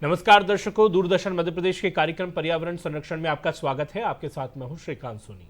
नमस्कार दर्शकों, दूरदर्शन मध्य प्रदेश के कार्यक्रम पर्यावरण संरक्षण में आपका स्वागत है। आपके साथ मैं हूं श्रीकांत सोनी।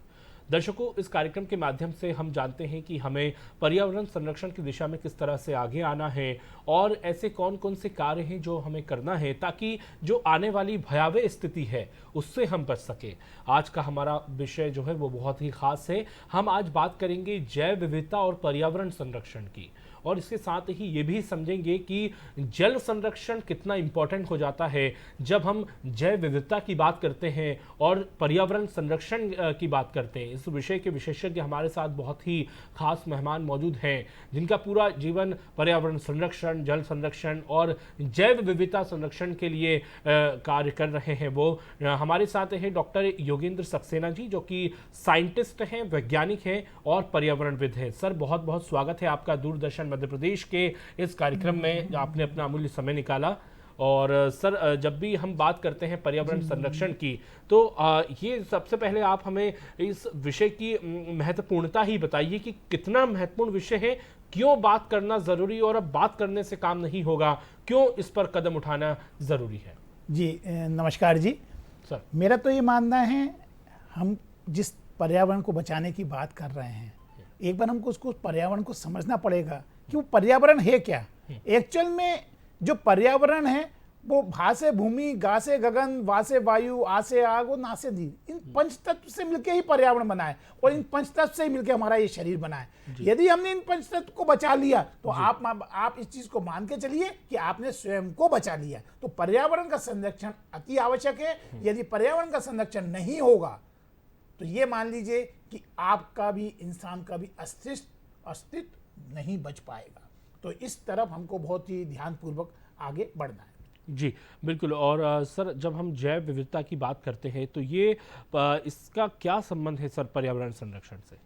दर्शकों, इस कार्यक्रम के माध्यम से हम जानते हैं कि हमें पर्यावरण संरक्षण की दिशा में किस तरह से आगे आना है और ऐसे कौन कौन से कार्य हैं जो हमें करना है ताकि जो आने वाली भयावह स्थिति है उससे हम बच सके। आज का हमारा विषय जो है वो बहुत ही खास है। हम आज बात करेंगे जैव विविधता और पर्यावरण संरक्षण की, और इसके साथ ही ये भी समझेंगे कि जल संरक्षण कितना इम्पोर्टेंट हो जाता है जब हम जैव विविधता की बात करते हैं और पर्यावरण संरक्षण की बात करते हैं। इस विषय के विशेषज्ञ हमारे साथ बहुत ही खास मेहमान मौजूद हैं जिनका पूरा जीवन पर्यावरण संरक्षण, जल संरक्षण और जैव विविधता संरक्षण के लिए कार्य कर रहे हैं। वो हमारे साथ हैं डॉक्टर योगेंद्र सक्सेना जी, जो कि साइंटिस्ट हैं, वैज्ञानिक हैं और पर्यावरणविद हैं। सर, बहुत बहुत स्वागत है आपका दूरदर्शन मध्य प्रदेश के इस कार्यक्रम में। आपने अपना अमूल्य समय निकाला। और सर, जब भी हम बात करते हैं पर्यावरण संरक्षण की तो ये सबसे पहले आप हमें इस विषय की महत्वपूर्णता ही बताइए कि कितना महत्वपूर्ण विषय है, क्यों बात करना जरूरी और अब बात करने से काम नहीं होगा, क्यों इस पर कदम उठाना जरूरी है। जी नमस्कार जी। सर, मेरा तो ये मानना है, हम जिस पर्यावरण को बचाने की बात कर रहे हैं, एक बार हमको उसको पर्यावरण को समझना पड़ेगा कि वो पर्यावरण है क्या। एक्चुअल में जो पर्यावरण है वो भा से भूमि, गा से गगन, वा से वायु, आ से आग और ना से दी, इन पंच तत्व से मिलके ही पर्यावरण बना है और इन पंच तत्व से ही मिलके हमारा ये शरीर बना है। यदि हमने इन पंच तत्व को बचा लिया तो आप इस चीज को मान के चलिए कि आपने स्वयं को बचा लिया। तो पर्यावरण का संरक्षण अति आवश्यक है। यदि पर्यावरण का संरक्षण नहीं होगा तो ये मान लीजिए कि आपका भी, इंसान का भी अस्तित्व नहीं बच पाएगा। तो इस तरफ हमको बहुत ही ध्यानपूर्वक आगे बढ़ना है। जी बिल्कुल। और सर, जब हम जैव विविधता की बात करते हैं तो ये इसका क्या संबंध है सर पर्यावरण संरक्षण से?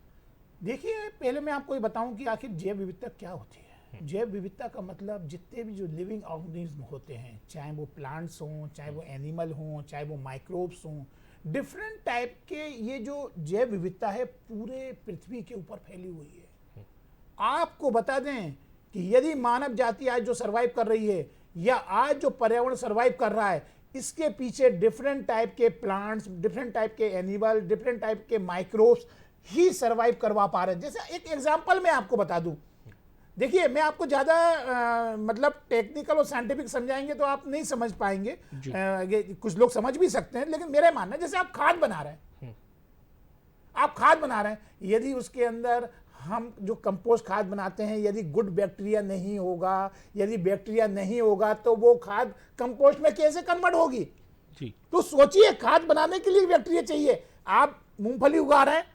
देखिए, पहले मैं आपको ये बताऊं कि आखिर जैव विविधता क्या होती है। जैव विविधता का मतलब जितने भी जो लिविंग ऑर्गेनिज्म होते हैं, चाहे वो प्लांट्स हों, चाहे वो एनिमल हों, चाहे वो माइक्रोब्स हों, डिफरेंट टाइप के ये जो जैव विविधता है पूरे पृथ्वी के ऊपर फैली हुई है। आपको बता दें कि यदि मानव जाति आज जो सरवाइव कर रही है या आज जो पर्यावरण सरवाइव कर रहा है, इसके पीछे डिफरेंट टाइप के प्लांट्स, डिफरेंट टाइप के एनिमल, डिफरेंट टाइप के माइक्रोब्स ही सरवाइव करवा पा रहे हैं। जैसे एक एग्जांपल मैं आपको बता दूं, देखिए मैं आपको ज़्यादा मतलब टेक्निकल और साइंटिफिक समझाएंगे तो आप नहीं समझ पाएंगे। कुछ लोग समझ भी सकते हैं, लेकिन मेरा मानना है जैसे आप खाद बना रहे हैं, आप खाद बना रहे हैं, यदि उसके अंदर हम जो कंपोस्ट खाद बनाते हैं, यदि गुड बैक्टीरिया नहीं होगा, यदि बैक्टीरिया नहीं होगा तो वो खाद कंपोस्ट में कैसे कन्वर्ट होगी जी। तो सोचिए, खाद बनाने के लिए बैक्टीरिया चाहिए। आप मूंगफली उगा रहे हैं,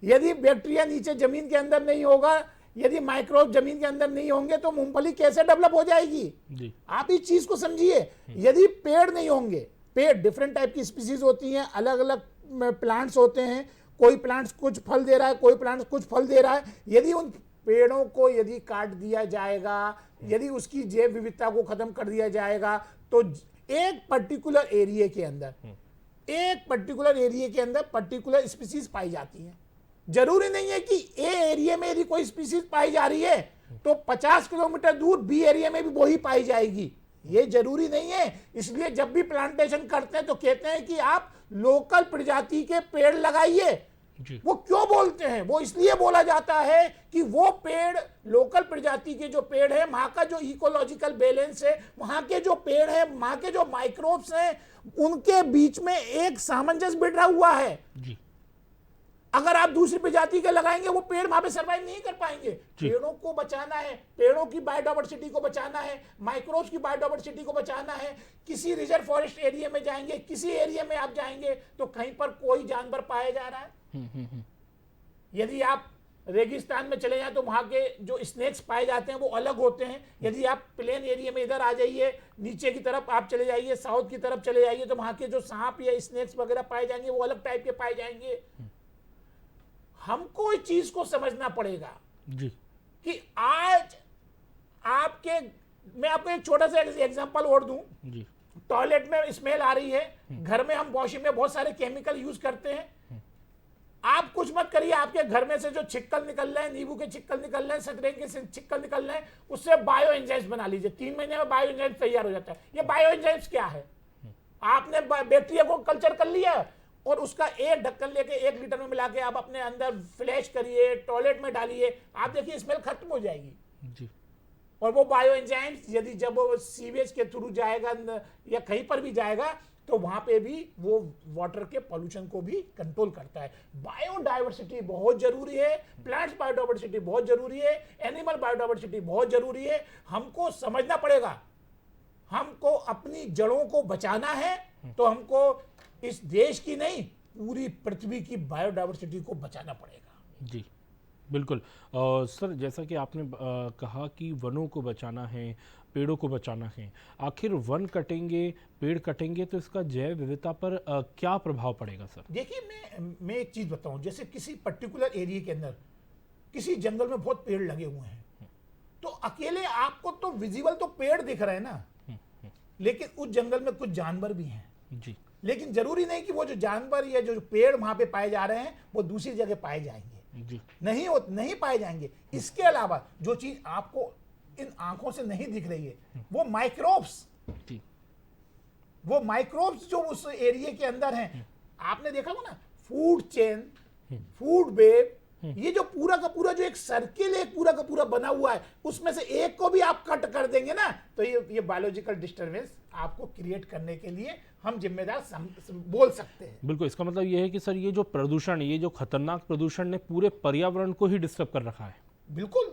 यदि बैक्टीरिया नीचे जमीन के अंदर नहीं होगा, यदि माइक्रोब जमीन के अंदर नहीं होंगे तो मूंगफली कैसे डेवलप हो जाएगी जी। आप इस चीज को समझिए। यदि पेड़ नहीं होंगे, पेड़ डिफरेंट टाइप की स्पीसीज होती हैं, अलग अलग प्लांट्स होते हैं, कोई प्लांट्स कुछ फल दे रहा है, कोई प्लांट्स कुछ फल दे रहा है। यदि उन पेड़ों को यदि काट दिया जाएगा, यदि उसकी जैव विविधता को खत्म कर दिया जाएगा तो एक पर्टिकुलर एरिया के अंदर पर्टिकुलर स्पीसीज पाई जाती हैं। जरूरी नहीं है कि ए एरिया में यदि कोई स्पीसीज पाई जा रही है तो 50 किलोमीटर दूर बी एरिया में भी वही पाई जाएगी, ये जरूरी नहीं है। इसलिए जब भी प्लांटेशन करते हैं तो कहते हैं कि आप लोकल प्रजाति के पेड़ लगाइए। वो क्यों बोलते हैं? वो इसलिए बोला जाता है कि वो पेड़, लोकल प्रजाति के जो पेड़ है, वहां का जो इकोलॉजिकल बैलेंस है, वहां के जो पेड़ है, वहां के जो माइक्रोब्स हैं, उनके बीच में एक सामंजस्य बिगड़ा हुआ है जी। अगर आप दूसरी प्रजाति के लगाएंगे वो पेड़ वहां पे सर्वाइव नहीं कर पाएंगे। पेड़ों को बचाना है, पेड़ों की बायोडायवर्सिटी को बचाना है, माइक्रोब्स की बायोडायवर्सिटी को बचाना है। किसी रिजर्व फॉरेस्ट एरिया में जाएंगे, किसी एरिया में आप जाएंगे तो कहीं पर कोई जानवर पाया जा रहा है। यदि आप रेगिस्तान में चले जाएं तो वहां के जो स्नेक्स पाए जाते हैं वो अलग होते हैं। यदि आप प्लेन एरिया में इधर आ जाइए, नीचे की तरफ आप चले जाइए, साउथ की तरफ चले जाइए, तो वहां के जो सांप या स्नेक्स वगैरह पाए जाएंगे वो अलग टाइप के पाए जाएंगे। हमको इस चीज को समझना पड़ेगा जी कि आज मैं आपको एक छोटा सा एग्जांपल और दूं जी। टॉयलेट में स्मेल आ रही है, घर में हम वॉशिंग में बहुत सारे केमिकल यूज करते हैं, आप कुछ मत करिए, आपके घर में से जो छिक्कल निकल रहे हैं, नींबू के छिक्कल निकल रहे हैं, शतरंज के छिक्कल निकल रहे हैं, उससे बायो एंजाइम्स बना लीजिए। 3 महीने में बायो एंजाइम्स तैयार हो जाता है। ये बायो एंजाइम्स क्या है? आपने बैक्टीरिया को कल्चर कर लिया और उसका एक ढक्कन लेके 1 लीटर में मिला के आप अपने अंदर फ्लैश करिए, टॉयलेट में डालिए, आप देखिए स्मेल खत्म हो जाएगी। जी। और वो बायो एंजाइम्स यदि जब वो सीवेज के थ्रू जाएगा या कहीं पर भी जाएगा तो वहां पे भी वो वाटर के पॉल्यूशन को भी कंट्रोल करता है। बायोडाइवर्सिटी बहुत जरूरी है, प्लांट्स बायोडाइवर्सिटी बहुत जरूरी है, एनिमल बायोडाइवर्सिटी बहुत जरूरी है। हमको समझना पड़ेगा, हमको अपनी जड़ों को बचाना है तो हमको इस देश की नहीं पूरी पृथ्वी की बायोडाइवर्सिटी को बचाना पड़ेगा। जी बिल्कुल। सर, जैसा कि आपने कहा कि वनों को बचाना है, पेड़ों को बचाना है, आखिर वन कटेंगे, पेड़ कटेंगे तो इसका जैव विविधता पर क्या प्रभाव पड़ेगा सर? देखिए, मैं एक चीज बताऊं, जैसे किसी पर्टिकुलर एरिया के अंदर किसी जंगल में बहुत पेड़ लगे हुए हैं, तो अकेले आपको तो विजिबल तो पेड़ दिख रहे हैं ना, लेकिन उस जंगल में कुछ जानवर भी हैं। जी। लेकिन जरूरी नहीं कि वो जो जानवर या जो पेड़ वहां पे पाए जा रहे हैं वो दूसरी जगह पाए जाएंगे। जी। नहीं पाए जाएंगे। इसके अलावा जो चीज आपको इन आंखों से नहीं दिख रही है वो माइक्रोब्स, जी। वो माइक्रोब्स जो उस एरिया के अंदर हैं, आपने देखा होगा ना, फूड चेन, फूड वेब, ये जो पूरा का पूरा जो एक सर्किल एक पूरा का पूरा बना हुआ है, उसमें से एक को भी आप कट कर देंगे ना तो ये बायोलॉजिकल डिस्टरबेंस आपको क्रिएट करने के लिए हम जिम्मेदार बोल सकते हैं। बिल्कुल, इसका मतलब ये है कि सर ये जो प्रदूषण, ये जो खतरनाक प्रदूषण ने पूरे पर्यावरण को ही डिस्टर्ब कर रखा है। बिल्कुल,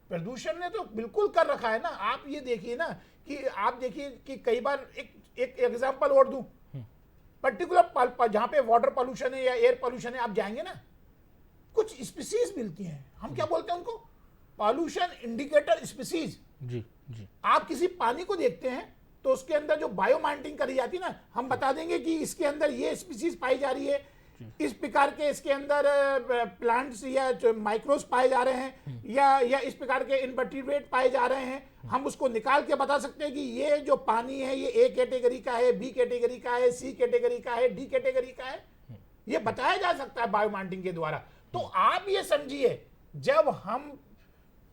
प्रदूषण ने तो बिल्कुल कर रखा है ना। आप ये देखिए ना कि आप देखिए कि कई बार एक एग्जांपल और दूं, पर्टिकुलर जहां पे वाटर पोल्यूशन है या एयर पोल्यूशन है, आप जाएंगे ना, कुछ स्पीसीज मिलती हैं, हम क्या बोलते हैं उनको, पॉल्यूशन इंडिकेटर स्पीसीज। जी। जी। आप किसी पानी को देखते हैं तो उसके अंदर जो बायो मॉनिटरिंग करी जाती है ना, हम बता देंगे कि इसके अंदर ये स्पीसीज पाई जा रही है, इस प्रकार के इसके अंदर प्लांट्स या जो माइक्रोब्स पाए जा रहे हैं, या इस प्रकार के इनवर्टिब्रेट पाए जा रहे हैं। हम उसको निकाल के बता सकते हैं कि ये जो पानी है ये ए कैटेगरी का है, बी कैटेगरी का है, सी कैटेगरी का है, डी कैटेगरी का है। ये बताया जा सकता है बायो मॉनिटरिंग के द्वारा। तो आप ये समझिए, जब हम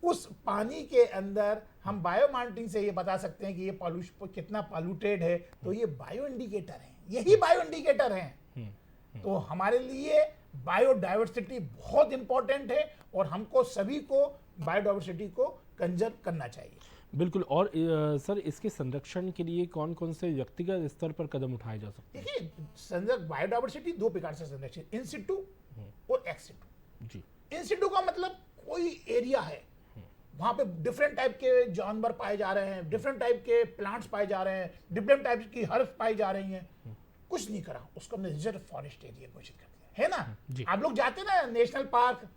उस पानी के अंदर हम बायो मॉनिटरिंग से ये बता सकते हैं कि ये पॉल्यूशन कितना पॉल्यूटेड है, तो ये बायो इंडिकेटर है, यही बायो इंडिकेटर है। तो हमारे लिए बायोडाइवर्सिटी बहुत इंपॉर्टेंट है और हमको सभी को बायोडाइवर्सिटी को कंजर्व करना चाहिए। बिल्कुल। और सर, इसके संरक्षण के लिए कौन कौन से व्यक्तिगत स्तर पर कदम उठाए जा सकते हैं? देखिए, बायोडाइवर्सिटी 2 प्रकार से संरक्षण, इन सिटू और एक्स सिटू। जी। इन सिटू का मतलब कोई एरिया है, वहां पे डिफरेंट टाइप के जानवर पाए जा रहे हैं, डिफरेंट टाइप के प्लांट्स पाए जा रहे हैं, डिफरेंट टाइप की हर्ब्स पाई जा रही हैं, कुछ नहीं करा, उसको हमने रिजर्व फॉरेस्ट एरिया घोषित कर दिया है ना। आप लोग जाते ना नेशनल पार्क,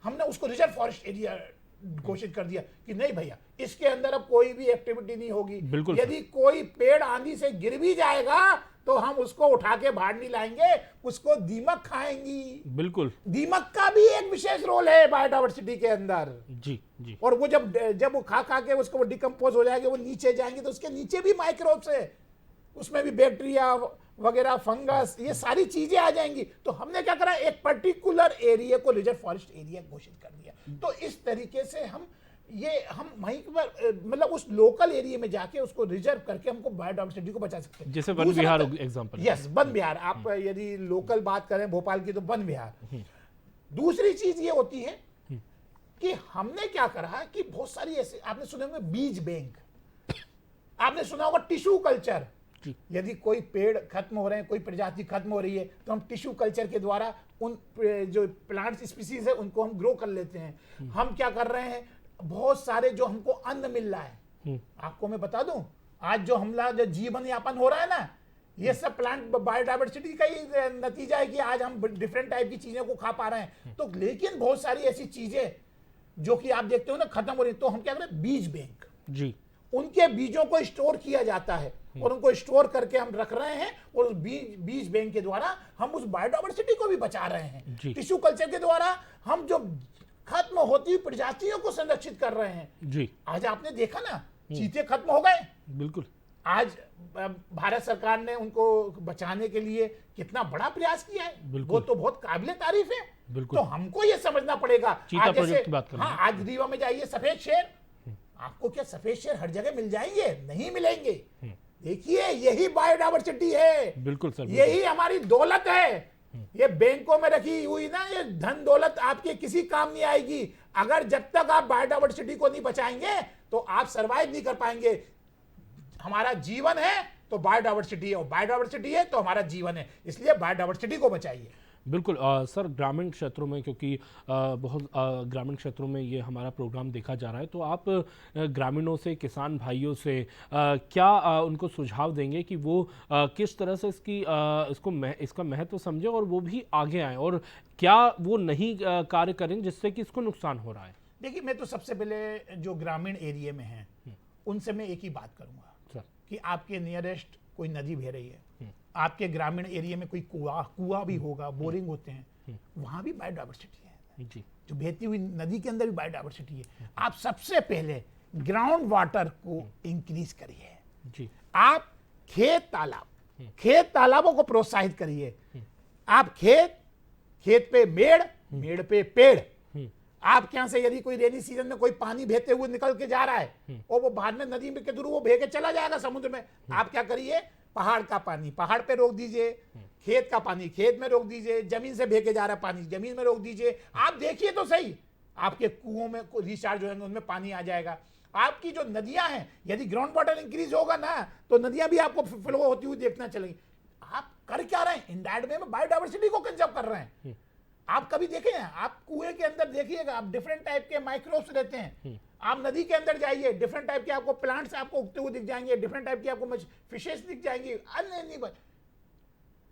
हमने उसको रिजर्व फॉरेस्ट एरिया घोषित कर दिया कि नहीं भैया, इसके अंदर अब कोई भी एक्टिविटी नहीं होगी। यदि कोई पेड़ आंधी से गिर भी जाएगा तो हम उसको उठा के बाहर नहीं लाएंगे, उसको दीमक खाएंगी। बिल्कुल। दीमक का भी एक विशेष रोल है बायोडाइवर्सिटी के अंदर। जी। जी। और वो जब वो खा के उसको डिकम्पोज हो जाएंगे, वो नीचे जाएंगे तो उसके नीचे भी माइक्रोब्स है, उसमें भी बैक्टीरिया वगैरह, फंगस, ये सारी चीजें आ जाएंगी। तो हमने क्या करा, एक पर्टिकुलर एरिया को रिजर्व फॉरेस्ट एरिया घोषित कर दिया। तो इस तरीके से हम वहीं पर मतलब उस लोकल एरिया में जाके उसको रिजर्व करके हमको बायोडाइवर्सिटी को बचा सकते हैं। जैसे वन विहार एग्जांपल। यस, वन विहार। आप यदि लोकल बात करें भोपाल की तो वन विहार। दूसरी चीज ये होती है कि हमने क्या करा कि बहुत सारी ऐसे, आपने सुने होंगे बीज बैंक, आपने सुना होगा टिश्यू कल्चर। यदि कोई पेड़ खत्म हो रहे हैं, कोई प्रजाति खत्म हो रही है, तो हम टिश्यू कल्चर के द्वारा उन जो प्लांट स्पीसीज है उनको हम ग्रो कर लेते हैं। हम क्या कर रहे हैं, बहुत सारे जो हमको अन्न मिल रहा है, आपको मैं बता दूं, आज जो हमला जो जीवन यापन हो रहा है ना, ये सब प्लांट बायोडाइवर्सिटी का ही नतीजा है कि आज हम डिफरेंट टाइप की चीजों को खा पा रहे हैं। तो लेकिन बहुत सारी ऐसी चीजें जो कि आप देखते हो ना खत्म हो रही, तो हम क्या करें, बीज बैंक जी, उनके बीजों को स्टोर किया जाता है और उनको स्टोर करके हम रख रहे हैं और उस बीज बैंक के द्वारा हम उस बायोडाइवर्सिटी को भी बचा रहे हैं। टिश्यू कल्चर के द्वारा हम जो खत्म होती हुई प्रजातियों को संरक्षित कर रहे हैं। जी। आज आपने देखा ना, चीते खत्म हो गए। बिल्कुल। आज भारत सरकार ने उनको बचाने के लिए कितना बड़ा प्रयास किया है, वो तो बहुत काबिले तारीफ है। बिल्कुल। तो हमको ये समझना पड़ेगा। चीता आज प्रोजेक्ट जैसे की बात कर रहे हैं। हाँ, आज रीवा में जाइए, सफेद शेर, आपको क्या सफेद शेर हर जगह मिल जाएंगे? नहीं मिलेंगे। देखिए, यही बायोडायवर्सिटी है। बिल्कुल सर, यही हमारी दौलत है। ये बैंकों में रखी हुई ना, ये धन दौलत आपके किसी काम नहीं आएगी अगर जब तक आप बायोडायवर्सिटी को नहीं बचाएंगे तो आप सरवाइव नहीं कर पाएंगे। हमारा जीवन है तो बायोडायवर्सिटी है, और बायोडायवर्सिटी है तो हमारा जीवन है, इसलिए बायोडायवर्सिटी को बचाइए। बिल्कुल। सर, ग्रामीण क्षेत्रों में, क्योंकि बहुत ग्रामीण क्षेत्रों में ये हमारा प्रोग्राम देखा जा रहा है, तो आप ग्रामीणों से, किसान भाइयों से क्या उनको सुझाव देंगे कि वो किस तरह से इसका महत्व समझे और वो भी आगे आए, और क्या वो नहीं कार्य करें जिससे कि इसको नुकसान हो रहा है? देखिए, मैं तो सबसे पहले जो ग्रामीण एरिया में हैं उनसे मैं एक ही बात करूंगा कि आपके नियरेस्ट कोई नदी बह रही है, आपके ग्रामीण एरिया में कोई कुआं भी होगा, बोरिंग होते हैं, वहां भी बायोडायवर्सिटी है जी। जो बहती हुई नदी के अंदर भी बायोडायवर्सिटी है। आप सबसे पहले ग्राउंड वाटर को इंक्रीज करिए जी। आप खेत तालाबों को प्रोत्साहित करिए। आप खेत पे मेड़ पे पेड़। आपके यहां से यदि कोई रेनी सीजन में कोई पानी बहते हुए निकल के जा रहा है और वो बाद में नदी में के थ्रू वो बह के चला जाएगा समुद्र में, आप क्या करिए, पहाड़ का पानी पहाड़ पे रोक दीजिए, खेत का पानी खेत में रोक दीजिए, जमीन से बह के जा रहा है पानी जमीन में रोक दीजिए। आप देखिए तो सही, आपके कुओं में रिचार्ज हो जाएंगे, उनमें पानी आ जाएगा। आपकी जो नदियां हैं, यदि ग्राउंड वाटर इंक्रीज होगा ना तो नदियां भी आपको फ्लो होती हुई देखना चलेंगी। आप कर क्या रहे हैं? इनडायरेक्ट वे में बायोडायवर्सिटी को कंजर्व कर रहे हैं। आप कभी देखे हैं, आप कुएं के अंदर देखिएगा, आप डिफरेंट टाइप के माइक्रोब्स रहते हैं। आप नदी के अंदर जाइए, डिफरेंट टाइप के आपको प्लांट्स आपको उगते हुए दिख जाएंगे, डिफरेंट टाइप की आपको फिशेस दिख जाएंगी, अन्य।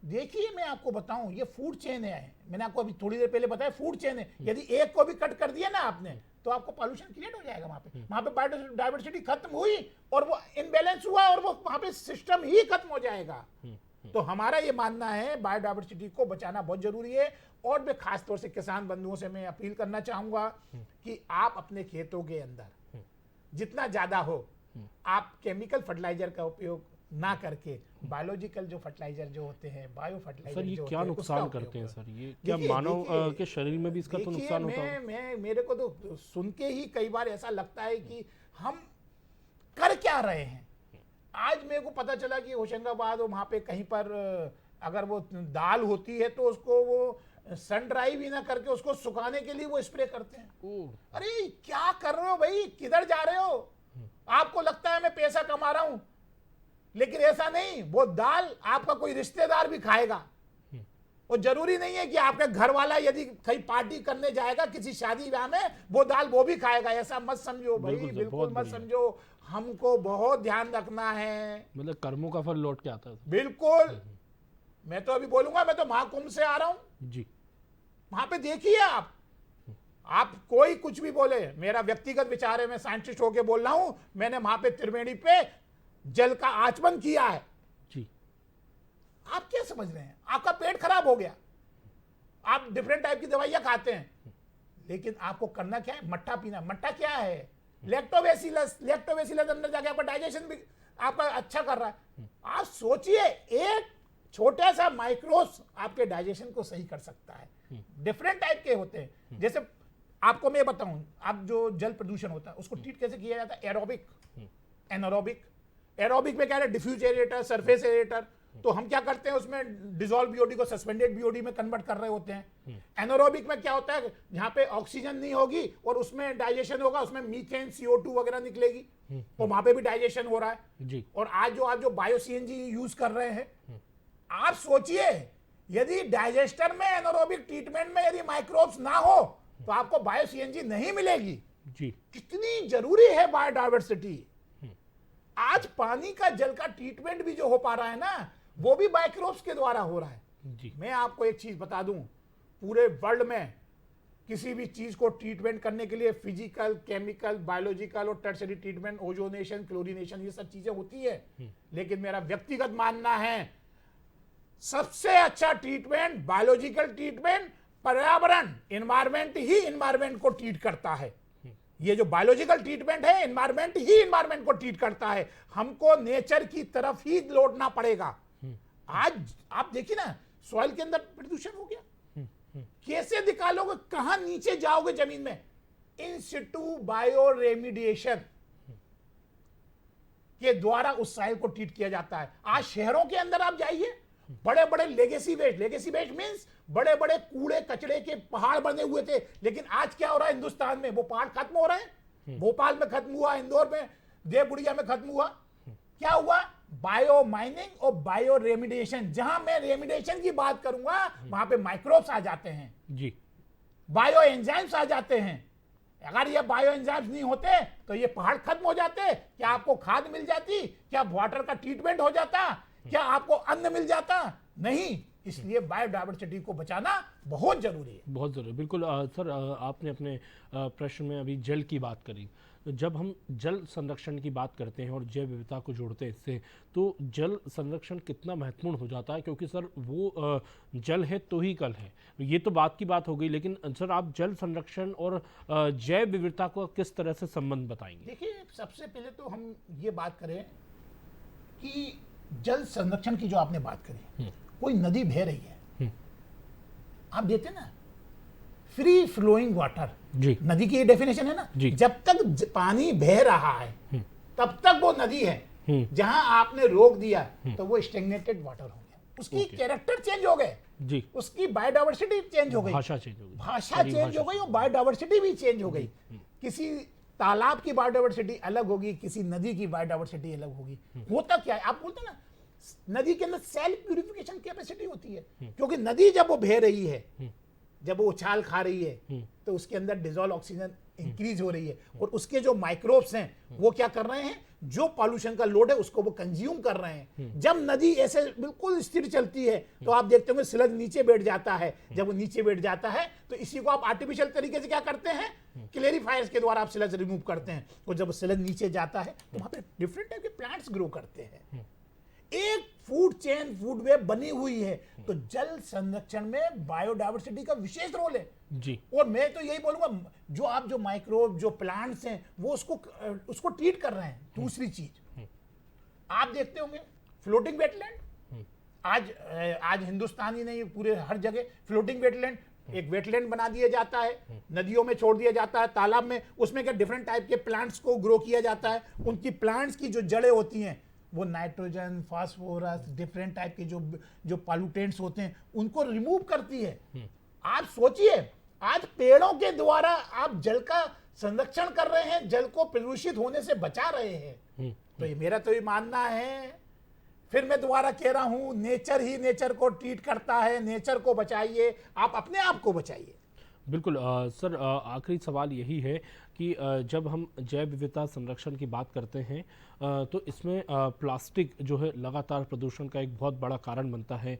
देखिए, मैं आपको बताऊं, ये फूड चेन है। मैंने आपको अभी थोड़ी देर पहले बताया, फूड चेन है। यदि एक को भी कट कर दिया ना आपने तो आपको पॉल्यूशन क्रिएट हो जाएगा। वहां पे बायोडायवर्सिटी खत्म हुई और वो इनबैलेंस हुआ और वो वहां पे सिस्टम ही खत्म हो जाएगा। तो हमारा ये मानना है बायोडायवर्सिटी को बचाना बहुत जरूरी है। और मैं खास तौर से किसान बंधुओं से मैं अपील करना चाहूंगा कि आप अपने खेतों के अंदर जितना ज्यादा हो आप केमिकल फर्टिलाइजर का उपयोग ना करके बायोलॉजिकल जो फर्टिलाइजर जो होते हैं, बायो फर्टिलाइजर सर, ये जो क्या होते हैं, नुकसान उसका करते हैं उपयोग सर? ये करें। क्या देखिए, मानव देखिए, के शरीर में भी इसका तो देखिए, नुकसान होता है? मेरे को तो सुन के ही कई बार ऐसा लगता है कि हम कर क्या रहे हैं। आज मेरे को पता चला कि होशंगाबाद और वहां पे कहीं पर अगर वो दाल होती है तो उसको वो सन ड्राई भी ना करके उसको सुखाने के लिए वो स्प्रे करते हैं। अरे क्या कर रहे हो भाई, किधर जा रहे हो? आपको लगता है मैं पैसा कमा रहा हूं, लेकिन ऐसा नहीं। वो दाल आपका कोई रिश्तेदार भी खाएगा। और जरूरी नहीं है कि आपका घर वाला यदि कहीं पार्टी करने जाएगा किसी शादी ब्याह में वो दाल वो भी खाएगा। ऐसा मत समझो भाई, बिल्कुल मत समझो। हमको बहुत ध्यान रखना है। मतलब कर्मों का फल लौट के आता है। बिल्कुल। मैं तो अभी बोलूंगा, मैं तो महाकुंभ से आ रहा हूं जी। वहां पे देखिए आप कोई कुछ भी बोले, मेरा व्यक्तिगत विचार है, मैं साइंटिस्ट होके बोल रहा हूं। मैंने वहां पे त्रिवेणी पे जल का आचमन किया है जी। आप क्या समझ रहे हैं? आपका पेट खराब हो गया, आप डिफरेंट टाइप की दवाइयां खाते हैं, लेकिन आपको करना क्या है? मट्ठा पीना। मट्ठा क्या है? लैक्टोबैसिलस अंदर जाके आपका डाइजेशन भी आपका अच्छा कर रहा है। आप सोचिए, एक छोटा सा माइक्रोब्स आपके डाइजेशन को सही कर सकता है। डिफरेंट टाइप के होते हैं। जैसे आपको मैं बताऊं, आप जो जल प्रदूषण होता है उसको ट्रीट कैसे किया जाता है? Aerobic, anaerobic. एरोबिक में क्या है? Diffuse aerator, surface aerator. तो हम क्या करते हैं, उसमें डिसॉल्व बीओडी को सस्पेंडेड बीओडी में कन्वर्ट कर रहे होते हैं। एनारोबिक में क्या होता है, जहां पे ऑक्सीजन नहीं होगी और उसमें डाइजेशन होगा, उसमें मीथेन, CO2 वगैरह निकलेगी, तो वहां पे भी डाइजेशन हो रहा है जी। और आज जो बायो सीएनजी यूज कर रहे हैं, आप सोचिए यदि डाइजेस्टर में एनारोबिक ट्रीटमेंट में यदि माइक्रोब्स ना हो तो आपको बायो सीएनजी नहीं मिलेगी जी। कितनी जरूरी है बायोडायवर्सिटी। आज पानी का जल का ट्रीटमेंट भी जो हो पा रहा है ना, वो भी माइक्रोब्स के द्वारा हो रहा है जी। मैं आपको एक चीज बता दूं, पूरे वर्ल्ड में किसी भी चीज को ट्रीटमेंट करने के लिए फिजिकल, केमिकल, बायोलॉजिकल और टर्शरी ट्रीटमेंट, ओजोनेशन, क्लोरीनेशन, ये सब चीजें होती है। लेकिन मेरा व्यक्तिगत मानना है सबसे अच्छा ट्रीटमेंट बायोलॉजिकल ट्रीटमेंट, पर्यावरण, इन्वायरमेंट ही इन्वायरमेंट को ट्रीट करता है। ये जो बायोलॉजिकल ट्रीटमेंट है, एनवायरमेंट ही एनवायरमेंट को ट्रीट करता है, हमको नेचर की तरफ ही लौटना पड़ेगा। आज आप देखिए ना, सॉइल के अंदर प्रदूषण हो गया, कैसे निकालोगे, कहां नीचे जाओगे जमीन में? इन सिटू बायो रेमिडिएशन के द्वारा उस सॉइल को ट्रीट किया जाता है। आज शहरों के अंदर आप जाइए, बड़े बड़े लेगेसी वेस्ट मींस बड़े बड़े कूड़े कचड़े के पहाड़ बने हुए थे, लेकिन आज क्या हो रहा है हिंदुस्तान में? वो पहाड़ खत्म हो रहे हैं। भोपाल में खत्म हुआ, इंदौर में, देवबुड़िया में खत्म हुआ। क्या हुआ? बायो माइनिंग और बायो रेमिडिएशन। जहां मैं रेमिडिएशन की बात करूंगा वहां पे माइक्रोब्स आ जाते हैं जी, बायो एंजाइम्स आ जाते हैं। अगर ये बायो एंजाइम्स नहीं होते तो ये पहाड़ खत्म हो जाते। क्या आपको खाद मिल जाती? क्या वाटर का ट्रीटमेंट हो जाता? क्या आपको अन्न मिल जाता? नहीं। इसलिए बायोडायवर्सिटी को बचाना बहुत जरूरी है। बहुत ज़रूरी, बिल्कुल। सर, आपने अपने प्रश्न में अभी जल की बात करी। तो जब हम जल संरक्षण की बात करते हैं और जैव विविधता को जोड़ते हैं इससे, तो जल संरक्षण कितना महत्वपूर्ण हो जाता है, क्योंकि सर वो जल है तो ही कल है। ये तो बात की बात हो गई, लेकिन सर आप जल संरक्षण और जैव विविधता को किस तरह से संबंध बताएंगे? देखिए, सबसे पहले तो हम ये बात करें कि जल संरक्षण की जो आपने बात करी, कोई नदी बह रही है, आप देखते हैं ना, फ्री फ्लोइंग वाटर, जी, नदी की ये डेफिनेशन है ना, जी। जब तक पानी बह रहा है तब तक वो नदी है। जहां आपने रोक दिया तो वो स्टेग्नेटेड वाटर हो गया, उसकी कैरेक्टर चेंज हो गए, जी, उसकी बायोडायवर्सिटी चेंज हो गई, भाषा चेंज हो गई, भाषा चेंज हो गई और बायोडायवर्सिटी भी चेंज हो गई। किसी तालाब की बायोडायवर्सिटी अलग होगी, किसी नदी की बायोडायवर्सिटी अलग होगी। होता क्या है, आप बोलते हैं ना, नदी के अंदर सेल्फ प्यूरिफिकेशन कैपेसिटी होती है, क्योंकि नदी जब वो बह रही है, जब वो उछाल खा रही है, तो उसके अंदर डिजोल्व ऑक्सीजन इंक्रीज हो रही है, और उसके जो माइक्रोब्स हैं वो क्या कर रहे हैं, जो पॉल्यूशन का लोड है उसको वो कंज्यूम कर रहे हैं। जब नदी ऐसे बिल्कुल स्थिर चलती है तो आप देखते होंगे स्लग नीचे बैठ जाता है। जब वो नीचे बैठ जाता है तो इसी को आप आर्टिफिशियल तरीके से क्या करते हैं, क्लेरिफायर्स के द्वारा आप स्लग रिमूव करते हैं, और जब स्लग नीचे जाता है तो वहां पे डिफरेंट टाइप के प्लांट्स ग्रो करते हैं। एक फूड चेन, फूड वेब बनी हुई है। तो जल संरक्षण में बायोडायवर्सिटी का विशेष रोल है जी। और मैं तो यही बोलूंगा, जो माइक्रोब, जो प्लांट्स हैं वो उसको ट्रीट कर रहे हैं। दूसरी चीज आप देखते होंगे, फ्लोटिंग वेटलैंड, आज हिंदुस्तान ही नहीं, पूरे हर जगह फ्लोटिंग वेटलैंड, एक वेटलैंड बना दिया जाता है, नदियों में छोड़ दिया जाता है, तालाब में, उसमें क्या डिफरेंट टाइप के प्लांट्स को ग्रो किया जाता है। उनकी प्लांट्स की जो जड़ें होती हैं वो नाइट्रोजन, फास्फोरस, डिफरेंट टाइप के जो पॉल्यूटेंट्स होते हैं उनको रिमूव करती है। आप सोचिए, आज पेड़ों के द्वारा आप जल का संरक्षण कर रहे हैं, जल को प्रदूषित होने से बचा रहे हैं। तो ये मेरा तो ये मानना है, फिर मैं दोबारा कह रहा हूं, नेचर ही नेचर को ट्रीट करता है। नेचर को बचाइए, आप अपने आप को बचाइए। बिल्कुल। सर, आखिरी सवाल यही है कि जब हम जैव विविधता संरक्षण की बात करते हैं तो इसमें प्लास्टिक जो है लगातार प्रदूषण का एक बहुत बड़ा कारण बनता है।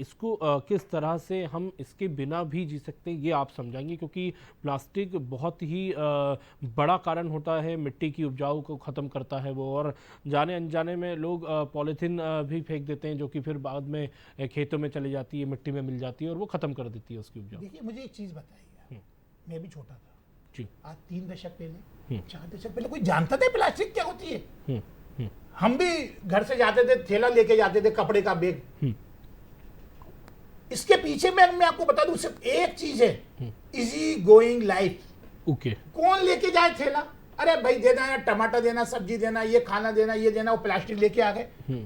इसको किस तरह से हम इसके बिना भी जी सकते हैं, ये आप समझाएंगे, क्योंकि प्लास्टिक बहुत ही बड़ा कारण होता है, मिट्टी की उपजाऊ को ख़त्म करता है वो, और जाने अनजाने में लोग पॉलीथीन भी फेंक देते हैं, जो कि फिर बाद में खेतों में चली जाती है, मिट्टी में मिल जाती है और वो ख़त्म कर देती है उसकी उपजाऊ। देखिए, मुझे एक चीज़ बताइए, मैं भी छोटा था जी, आज 3 दशक पहले, 4 दशक पहले कोई जानता था प्लास्टिक क्या होती है? हम भी घर से जाते थे, थैला लेके जाते थे, कपड़े का बैग। इसके पीछे मैं आपको बता दूं, सिर्फ एक चीज है, इजी गोइंग लाइफ। ओके। कौन लेके जाए थैला? अरे भाई दे देना, टमाटर देना, सब्जी देना, ये खाना देना, ये देना, वो प्लास्टिक लेके आ गए।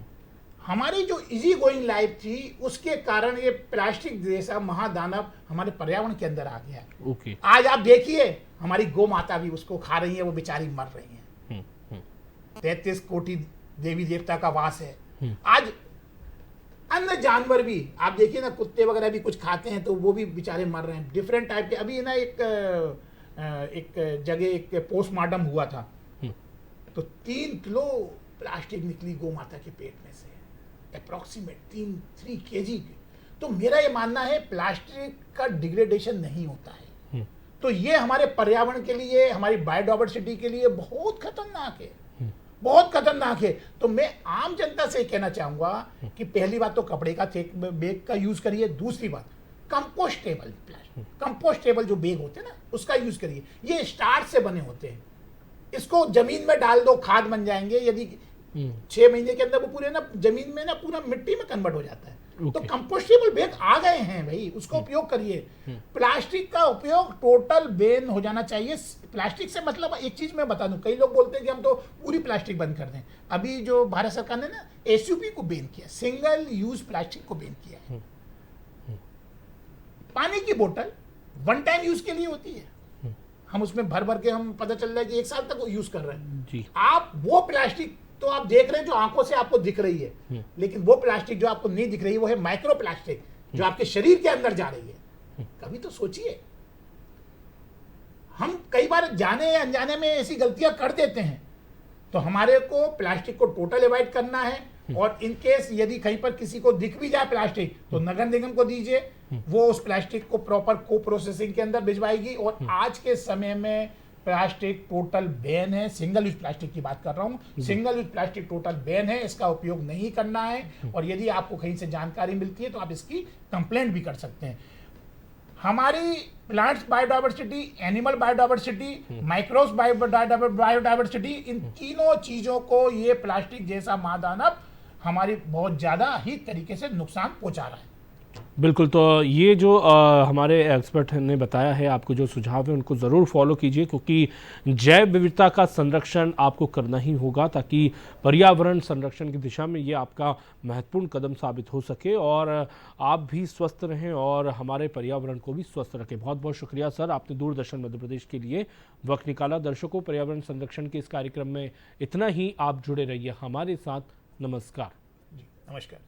हमारी जो इजी गोइंग लाइफ थी उसके कारण ये प्लास्टिक जैसा महादानव हमारे पर्यावरण के अंदर आ गया। ओके। आज आप देखिए, हमारी गौ माता भी उसको खा रही है, वो बेचारी मर रही है। 33 कोटि देवी देवता का वास है। आज अन्य जानवर भी आप देखिए ना, कुत्ते वगैरह भी कुछ खाते हैं तो वो भी बेचारे मर रहे हैं, डिफरेंट टाइप के। अभी ना एक जगह एक पोस्टमार्टम हुआ था, तो 3 किलो प्लास्टिक निकली गौ माता के पेट में से, अप्रोक्सीमेट 3 kg। तो मेरा ये मानना है, प्लास्टिक का डिग्रेडेशन नहीं होता है, तो ये हमारे पर्यावरण के लिए, हमारी बायोडायवर्सिटी के लिए बहुत खतरनाक है, बहुत खतरनाक है। तो मैं आम जनता से कहना चाहूंगा कि पहली बात तो कपड़े का बैग का यूज करिए। दूसरी बात, कंपोस्टेबल प्लास्टिक, कंपोस्टेबल जो बैग होते हैं ना उसका यूज करिए। ये स्टार्च से बने होते हैं, इसको जमीन में डाल दो, खाद बन जाएंगे। यदि 6 महीने के अंदर वो पूरे ना जमीन में ना पूरा मिट्टी में कन्वर्ट हो जाता है। तो कंपोस्टेबल बैग आ गए हैं भाई, उसका उपयोग करिए। प्लास्टिक का उपयोग टोटल बैन हो जाना चाहिए। प्लास्टिक से मतलब एक चीज मैं बता दूं, कई लोग बोलते हैं कि हम तो पूरी प्लास्टिक बंद कर दें। अभी जो भारत सरकार ने ना एसयूपी को बैन किया, सिंगल यूज प्लास्टिक को बैन किया है। पानी की बोतल वन टाइम यूज के लिए होती है, हम उसमें भर भर के हम पता चल रहा है कि 1 साल तक यूज कर रहे हैं जी। आप वो प्लास्टिक तो आप देख रहे हैं जो आंखों से आपको दिख रही है, लेकिन वो प्लास्टिक जो आपको नहीं दिख रही है वो है माइक्रो प्लास्टिक, जो आपके शरीर के अंदर जा रही है। कभी तो सोचिए, हम कई बार जाने या अनजाने में ऐसी गलतियां कर देते हैं। तो हमारे को प्लास्टिक को टोटल अवॉइड करना है, और इन केस यदि कहीं पर किसी को दिख भी जाए प्लास्टिक तो नगर निगम को दीजिए, वो उस प्लास्टिक को प्रॉपर को प्रोसेसिंग के अंदर भिजवाएगी। और आज के समय में प्लास्टिक टोटल बैन है, सिंगल यूज प्लास्टिक की बात कर रहा हूं, single use plastic total ban है, इसका उपयोग नहीं करना है। और यदि आपको कहीं से जानकारी मिलती है तो आप इसकी कंप्लेंट भी कर सकते हैं। हमारी plants biodiversity, animal biodiversity, microbes biodiversity, इन तीनों चीजों को ये प्लास्टिक जैसा महादानव हमारी बहुत ज्यादा ही तरीके से नुकसान पहुंचा रहा है। बिल्कुल, तो ये जो हमारे एक्सपर्ट ने बताया है, आपको जो सुझाव है उनको ज़रूर फॉलो कीजिए, क्योंकि जैव विविधता का संरक्षण आपको करना ही होगा ताकि पर्यावरण संरक्षण की दिशा में ये आपका महत्वपूर्ण कदम साबित हो सके और आप भी स्वस्थ रहें और हमारे पर्यावरण को भी स्वस्थ रखें। बहुत बहुत शुक्रिया सर, आपने दूरदर्शन मध्य प्रदेश के लिए वक्त निकाला। दर्शकों, पर्यावरण संरक्षण के इस कार्यक्रम में इतना ही। आप जुड़े रहिए हमारे साथ। नमस्कार। जी, नमस्कार।